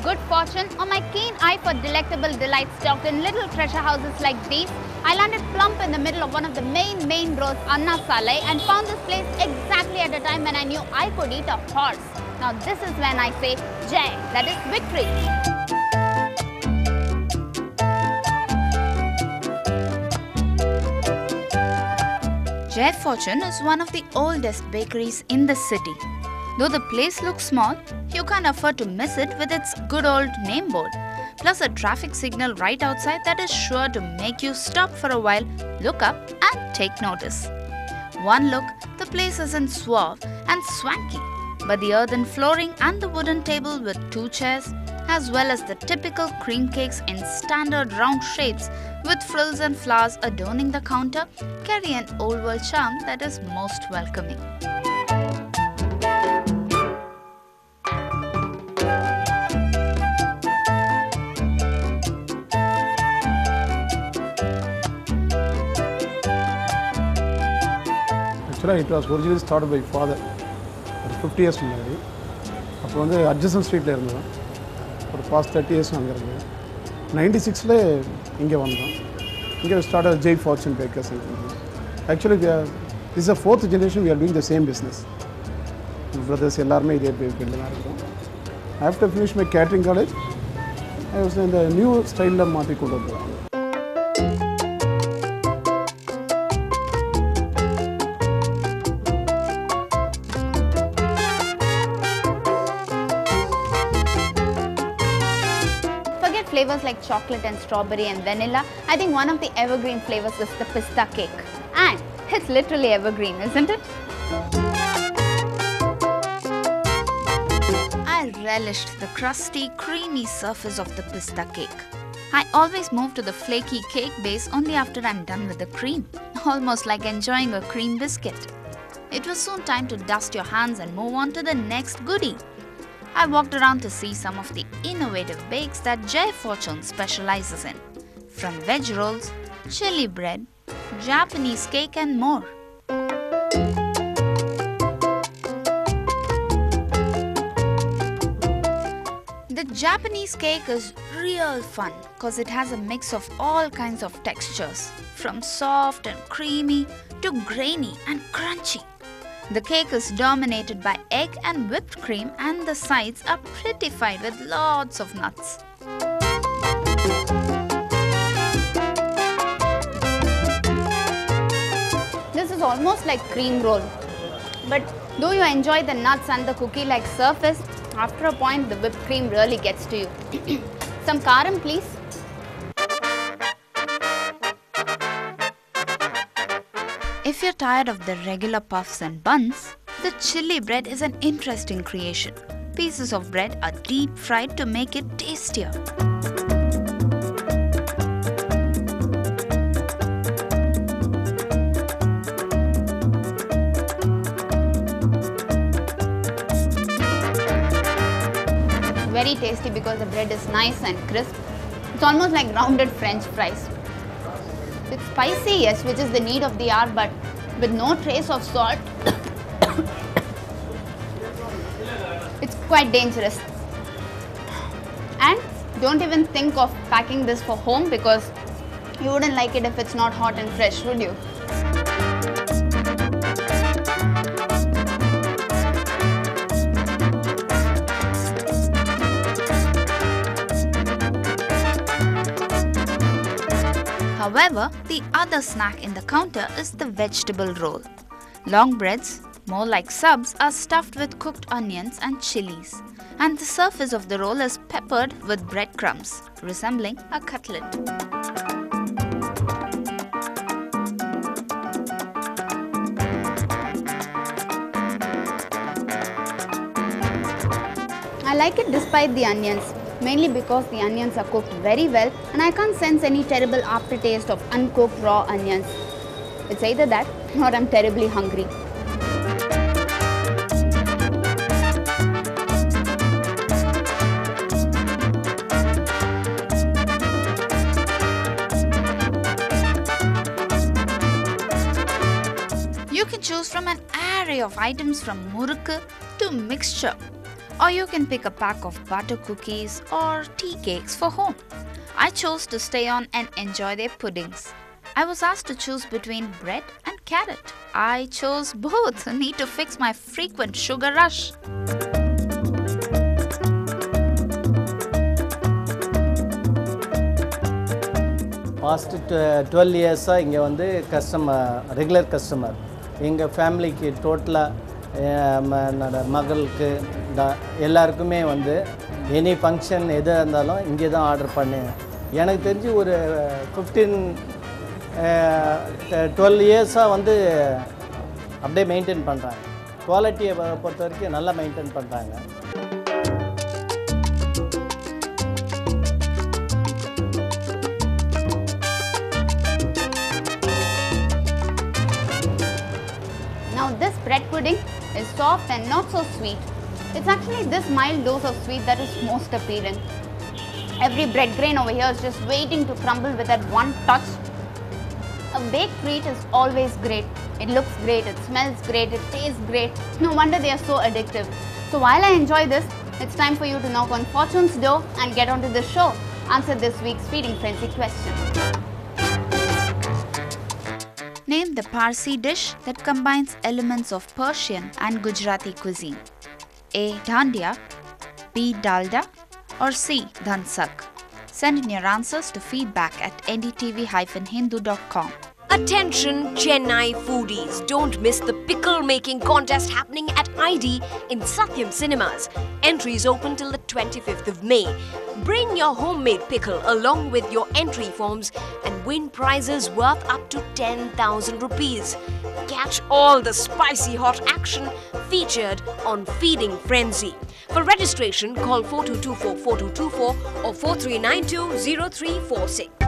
good fortune or my keen eye for delectable delights stocked in little treasure houses like these, I landed plump in the middle of one of the main roads, Anna Salai, and found this place exactly at a time when I knew I could eat a horse. Now this is when I say Jai, that is victory. Jai Fortune is one of the oldest bakeries in the city. Though the place looks small, you can't afford to miss it with its good old name board, plus a traffic signal right outside that is sure to make you stop for a while, look up and take notice. One look, the place isn't suave and swanky, but the earthen flooring and the wooden table with 2 chairs, as well as the typical cream cakes in standard round shapes with frills and flowers adorning the counter, carry an old world charm that is most welcoming. Actually, it was originally started by father 50 years முன்னாடி. அப்போ வந்து adjacent streetல இருந்தோம். For past 30 years அங்க இருந்தோம். 96ல இங்க வந்தோம். இங்க we started Jai Fortune Bakers. Actually, this is the 4th generation we are doing the same business. My brothers எல்லாரும் இதே ஃபீல்ட்ல தான் இருக்கோம். After finish my catering college, I was in the new style மாத்தி கொண்டு வந்தோம். Flavors like chocolate and strawberry and vanilla, I think one of the evergreen flavors is the pista cake. And it's literally evergreen, isn't it? I relished the crusty, creamy surface of the pista cake. I always move to the flaky cake base only after I'm done with the cream, almost like enjoying a cream biscuit. It was soon time to dust your hands and move on to the next goodie. I walked around to see some of the innovative bakes that Jai Fortune specializes in, from veg rolls, chili bread, Japanese cake and more. The Japanese cake is real fun because it has a mix of all kinds of textures, from soft and creamy to grainy and crunchy. The cake is dominated by egg and whipped cream, and the sides are prettified with lots of nuts. This is almost like cream roll, but though you enjoy the nuts and the cookie-like surface, after a point the whipped cream really gets to you. Some karam, please. If you're tired of the regular puffs and buns, the chili bread is an interesting creation. Pieces of bread are deep fried to make it tastier. It's very tasty because the bread is nice and crisp. It's almost like rounded French fries. It's spicy, yes, which is the need of the hour, but with no trace of salt. It's quite dangerous. And don't even think of packing this for home because you wouldn't like it if it's not hot and fresh, would you? However, the other snack in the counter is the vegetable roll. Long breads, more like subs, are stuffed with cooked onions and chilies, and the surface of the roll is peppered with breadcrumbs, resembling a cutlet. I like it despite the onions, mainly because the onions are cooked very well and I can't sense any terrible aftertaste of uncooked raw onions. It's either that or I'm terribly hungry. You can choose from an array of items from murukku to mixture. Or you can pick a pack of butter cookies or tea cakes for home. I chose to stay on and enjoy their puddings. I was asked to choose between bread and carrot. I chose both. Need to fix my frequent sugar rush. Past 12 years இங்கே வந்து regular customer எங்கள் ஃபேமிலிக்கு டோட்டலாக மகளுக்கு எல்லாருக்குமே வந்து any function எது இருந்தாலும் இங்கே தான் ஆர்டர் பண்ணேன். எனக்கு தெரிஞ்சு ஒரு 12 இயர்ஸாக வந்து அப்படியே மெயின்டைன் பண்ணுறாங்க. குவாலிட்டியை பொறுத்த வரைக்கும் நல்லா மெயின்டைன் பண்ணுறாங்க. Now this bread pudding is soft and not so sweet. It's actually this mild dose of sweet that is most appealing. Every bread grain over here is just waiting to crumble with that one touch. A baked treat is always great. It looks great, it smells great, it tastes great. No wonder they are so addictive. So while I enjoy this, it's time for you to knock on Fortune's door and get onto the show. Answer this week's Feeding Frenzy question. Name the Parsi dish that combines elements of Persian and Gujarati cuisine. A. Dandiya, B. Dalda, or C. Dhansak. Send in your answers to feedback at ndtv-hindu.com. Attention Chennai foodies, don't miss the pickle making contest happening at ID in Satyam Cinemas. Entries open till the 25th of May. Bring your homemade pickle along with your entry forms and win prizes worth up to 10,000 rupees. Catch all the spicy hot action featured on Feeding Frenzy. For registration, call 4224 4224 or 4392 0346.